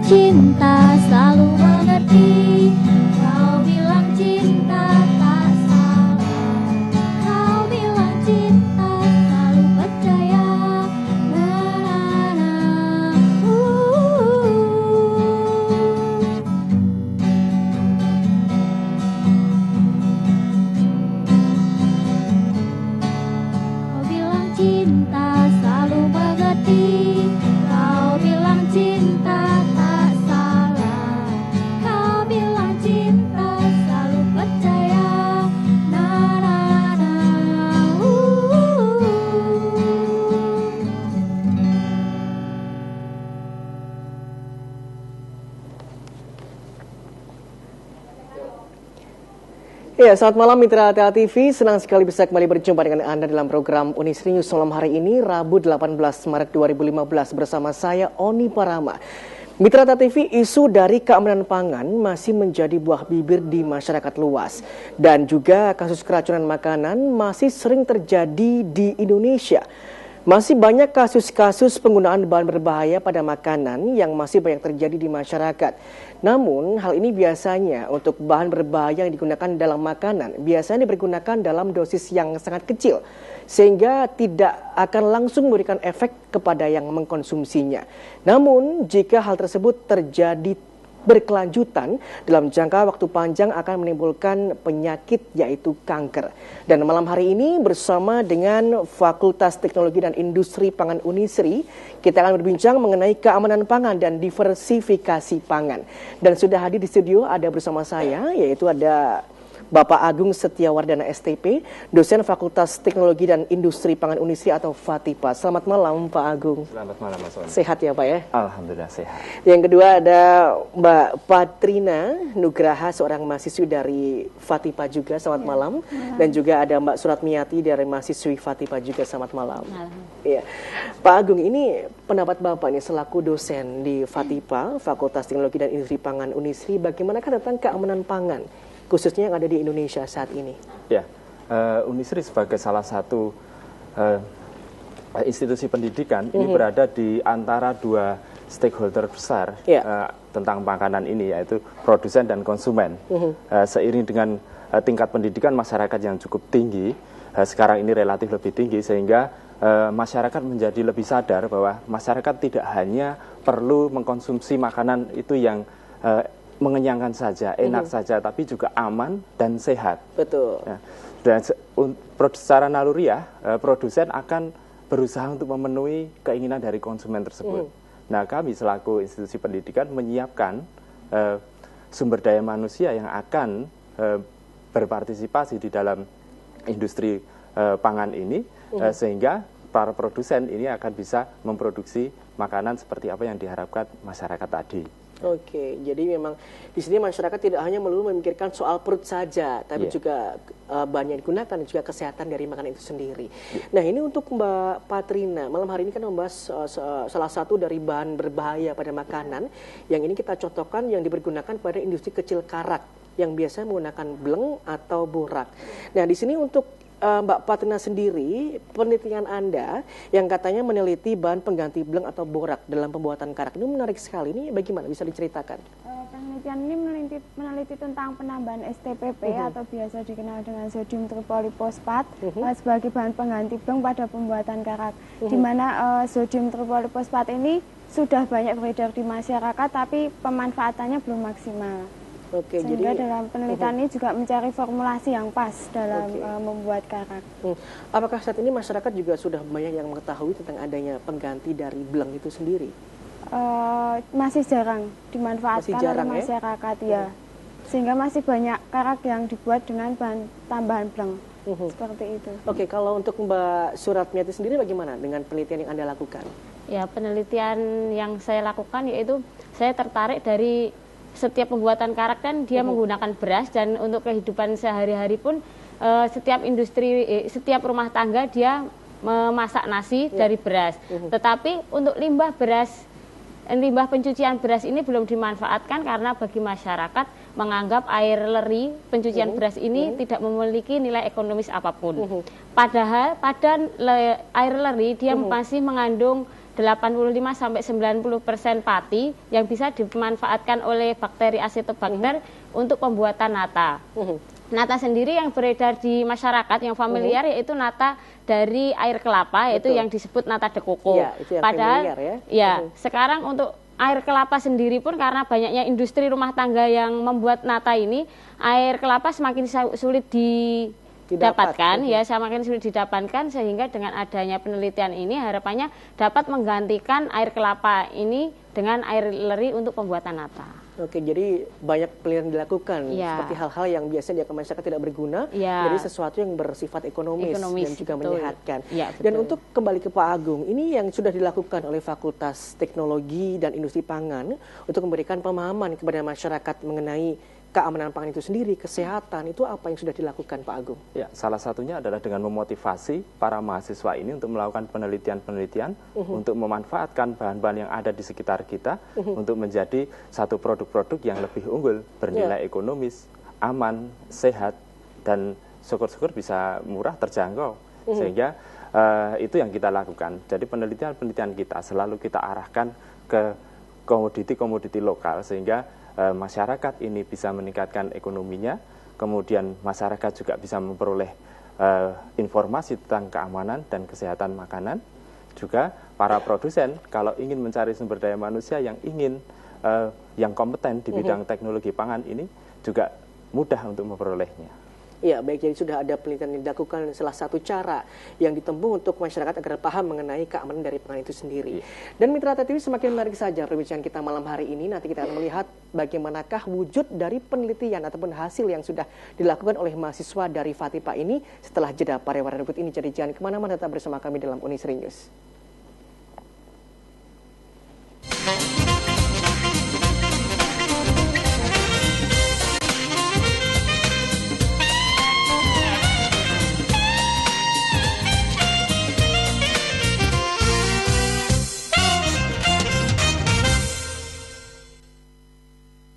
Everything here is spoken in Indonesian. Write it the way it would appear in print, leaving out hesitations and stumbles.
cinta selalu mengerti. Kau bilang cinta tak salah. Kau bilang cinta selalu percaya. Na na na. Kau bilang cinta selalu mengerti. Kau bilang cinta tak salah. Kau bilang cinta selalu percaya. Na na na. Ya, selamat malam Mitra TA TV. Senang sekali bisa kembali berjumpa dengan Anda dalam program Unisri News malam hari ini, Rabu 18 Maret 2015 bersama saya Oni Parama. Mitra TA TV, isu dari keamanan pangan masih menjadi buah bibir di masyarakat luas. Dan juga kasus keracunan makanan masih sering terjadi di Indonesia. Masih banyak kasus-kasus penggunaan bahan berbahaya pada makanan yang masih banyak terjadi di masyarakat. Namun, hal ini biasanya untuk bahan berbahaya yang digunakan dalam makanan biasanya dipergunakan dalam dosis yang sangat kecil, sehingga tidak akan langsung memberikan efek kepada yang mengkonsumsinya. Namun, jika hal tersebut terjadi berkelanjutan dalam jangka waktu panjang akan menimbulkan penyakit yaitu kanker. Dan malam hari ini bersama dengan Fakultas Teknologi dan Industri Pangan Unisri, kita akan berbincang mengenai keamanan pangan dan diversifikasi pangan. Dan sudah hadir di studio ada bersama saya, yaitu ada Bapak Agung Setiawardana STP, dosen Fakultas Teknologi dan Industri Pangan Unisri atau FATIPA. Selamat malam Pak Agung. Selamat malam Mas Oni. Sehat ya Pak ya? Alhamdulillah sehat. Yang kedua ada Mbak Patrina Nugraha, seorang mahasiswi dari FATIPA juga. Selamat malam. Dan juga ada Mbak Suratmiati dari mahasiswi FATIPA juga. Selamat malam. Iya. Pak Agung, ini pendapat Bapak nih selaku dosen di FATIPA, Fakultas Teknologi dan Industri Pangan Unisri, bagaimanakah tentang keamanan pangan khususnya yang ada di Indonesia saat ini? Ya, Unisri sebagai salah satu institusi pendidikan ini berada di antara dua stakeholder besar tentang makanan ini, yaitu produsen dan konsumen. Seiring dengan tingkat pendidikan masyarakat yang cukup tinggi, sekarang ini relatif lebih tinggi, sehingga masyarakat menjadi lebih sadar bahwa masyarakat tidak hanya perlu mengkonsumsi makanan itu yang mengenyangkan saja, enak saja, tapi juga aman dan sehat. Betul. Ya. Dan secara naluriah, produsen akan berusaha untuk memenuhi keinginan dari konsumen tersebut. Nah, kami selaku institusi pendidikan menyiapkan sumber daya manusia yang akan berpartisipasi di dalam industri pangan ini, sehingga para produsen ini akan bisa memproduksi makanan seperti apa yang diharapkan masyarakat tadi. Oke, jadi memang di sini masyarakat tidak hanya melulu memikirkan soal perut saja, tapi juga bahan yang digunakan dan juga kesehatan dari makanan itu sendiri. Nah, ini untuk Mbak Patrina, malam hari ini kan membahas salah satu dari bahan berbahaya pada makanan yang ini kita contohkan yang dipergunakan pada industri kecil karak yang biasanya menggunakan bleng atau borak. Nah, di sini untuk Mbak Patrina sendiri, penelitian Anda yang katanya meneliti bahan pengganti bleng atau borak dalam pembuatan karak ini menarik sekali. Ini bagaimana? Bisa diceritakan? Penelitian ini meneliti tentang penambahan STPP atau biasa dikenal dengan sodium tripolifosfat sebagai bahan pengganti bleng pada pembuatan karak. Di mana sodium tripolifosfat ini sudah banyak beredar di masyarakat, tapi pemanfaatannya belum maksimal. Oke, sehingga jadi dalam penelitian ini juga mencari formulasi yang pas dalam membuat karak. Apakah saat ini masyarakat juga sudah banyak yang mengetahui tentang adanya pengganti dari bleng itu sendiri? Masih jarang dimanfaatkan oleh masyarakat ya. Sehingga masih banyak karak yang dibuat dengan bahan tambahan bleng. Seperti itu. Oke, kalau untuk Mbak Suratmiati sendiri bagaimana dengan penelitian yang Anda lakukan? Ya, penelitian yang saya lakukan yaitu saya tertarik dari setiap pembuatan karak kan dia menggunakan beras, dan untuk kehidupan sehari-hari pun setiap industri, setiap rumah tangga dia memasak nasi dari beras. Tetapi untuk limbah pencucian beras ini belum dimanfaatkan karena bagi masyarakat menganggap air leri pencucian beras ini tidak memiliki nilai ekonomis apapun. Padahal pada air leri dia masih mengandung 85-90% pati yang bisa dimanfaatkan oleh bakteri Acetobacter untuk pembuatan nata. Nata sendiri yang beredar di masyarakat yang familiar yaitu nata dari air kelapa, yaitu yang disebut nata de coco. Ya, itu yang Padahal familiar, ya. Sekarang untuk air kelapa sendiri pun karena banyaknya industri rumah tangga yang membuat nata ini, air kelapa semakin sulit didapatkan, semakin sulit didapatkan, sehingga dengan adanya penelitian ini harapannya dapat menggantikan air kelapa ini dengan air leri untuk pembuatan nata. Oke, jadi banyak penelitian dilakukan seperti hal-hal yang biasanya dianggap masyarakat tidak berguna, jadi sesuatu yang bersifat ekonomis dan juga menyehatkan. Dan untuk kembali ke Pak Agung, ini yang sudah dilakukan oleh Fakultas Teknologi dan Industri Pangan untuk memberikan pemahaman kepada masyarakat mengenai keamanan pangan itu sendiri, kesehatan, itu apa yang sudah dilakukan Pak Agung? Ya, salah satunya adalah dengan memotivasi para mahasiswa ini untuk melakukan penelitian-penelitian untuk memanfaatkan bahan-bahan yang ada di sekitar kita untuk menjadi satu produk-produk yang lebih unggul, bernilai ekonomis, aman, sehat, dan syukur-syukur bisa murah, terjangkau. Sehingga itu yang kita lakukan. Jadi penelitian-penelitian kita selalu kita arahkan ke komoditi-komoditi lokal, sehingga masyarakat ini bisa meningkatkan ekonominya, kemudian masyarakat juga bisa memperoleh informasi tentang keamanan dan kesehatan makanan. Juga para produsen kalau ingin mencari sumber daya manusia yang yang kompeten di bidang teknologi pangan ini juga mudah untuk memperolehnya. Ya, baik, jadi sudah ada penelitian yang dilakukan, salah satu cara yang ditempuh untuk masyarakat agar paham mengenai keamanan dari pangan itu sendiri. Dan Mitra TV, semakin menarik saja perbincangan kita malam hari ini. Nanti kita akan melihat bagaimanakah wujud dari penelitian ataupun hasil yang sudah dilakukan oleh mahasiswa dari FATIPA ini setelah jeda pariwara berikut ini. Jadi jangan kemana-mana, tetap bersama kami dalam Unisri News.